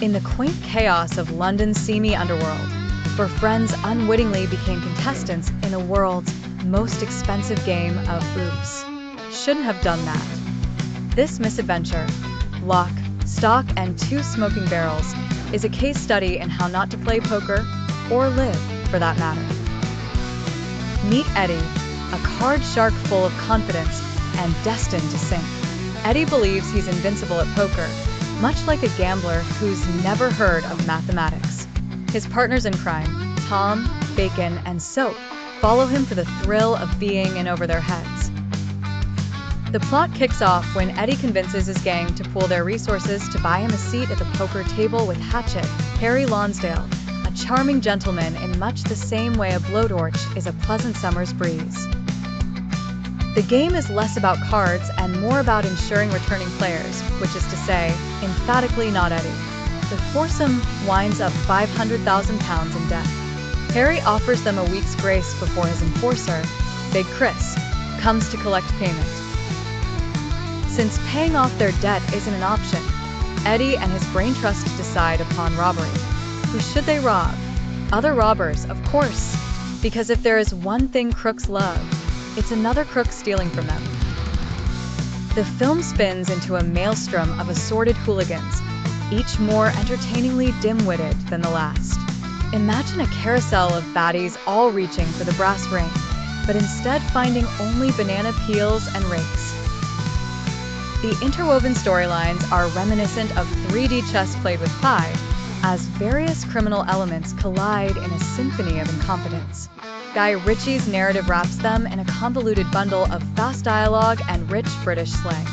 In the quaint chaos of London's seamy underworld, where friends unwittingly became contestants in the world's most expensive game of oops. Shouldn't have done that. This misadventure, Lock, Stock, and Two Smoking Barrels, is a case study in how not to play poker, or live, for that matter. Meet Eddy, a card shark full of confidence and destined to sink. Eddy believes he's invincible at poker, much like a gambler who's never heard of mathematics. His partners in crime, Tom, Bacon, and Soap, follow him for the thrill of being in over their heads. The plot kicks off when Eddy convinces his gang to pool their resources to buy him a seat at the poker table with Hatchet, Harry Lonsdale, a charming gentleman in much the same way a blowtorch is a pleasant summer's breeze. The game is less about cards and more about ensuring returning players, which is to say, emphatically not Eddy. The foursome winds up £500,000 in debt. Harry offers them a week's grace before his enforcer, Big Chris, comes to collect payment. Since paying off their debt isn't an option, Eddy and his brain trust decide upon robbery. Who should they rob? Other robbers, of course, because if there is one thing crooks love, it's another crook stealing from them. The film spins into a maelstrom of assorted hooligans, each more entertainingly dim-witted than the last. Imagine a carousel of baddies all reaching for the brass ring, but instead finding only banana peels and rakes. The interwoven storylines are reminiscent of 3D chess played with pie, as various criminal elements collide in a symphony of incompetence. Guy Ritchie's narrative wraps them in a convoluted bundle of fast dialogue and rich British slang.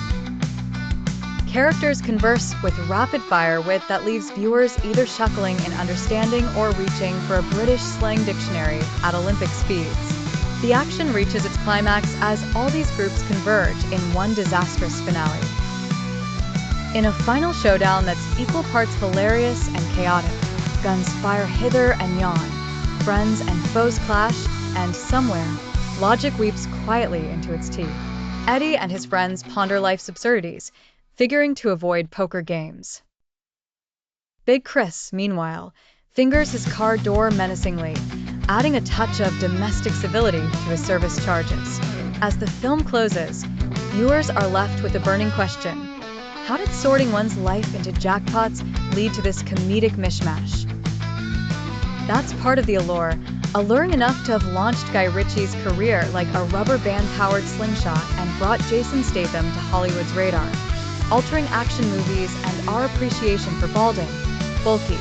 Characters converse with rapid-fire wit that leaves viewers either chuckling in understanding or reaching for a British slang dictionary at Olympic speeds. The action reaches its climax as all these groups converge in one disastrous finale. In a final showdown that's equal parts hilarious and chaotic, guns fire hither and yon, friends and foes clash, and somewhere, logic weeps quietly into its teeth. Eddy and his friends ponder life's absurdities, figuring to avoid poker games. Big Chris, meanwhile, fingers his car door menacingly, adding a touch of domestic civility to his service charges. As the film closes, viewers are left with a burning question: how did sorting one's life into jackpots lead to this comedic mishmash? That's part of the allure, alluring enough to have launched Guy Ritchie's career like a rubber band-powered slingshot and brought Jason Statham to Hollywood's radar, altering action movies and our appreciation for balding, bulky,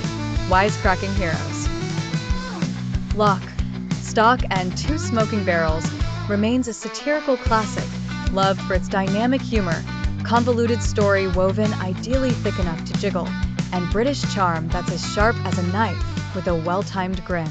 wisecracking heroes. Lock, Stock, and Two Smoking Barrels remains a satirical classic, loved for its dynamic humor, convoluted story woven ideally thick enough to jiggle, and British charm that's as sharp as a knife with a well-timed grin.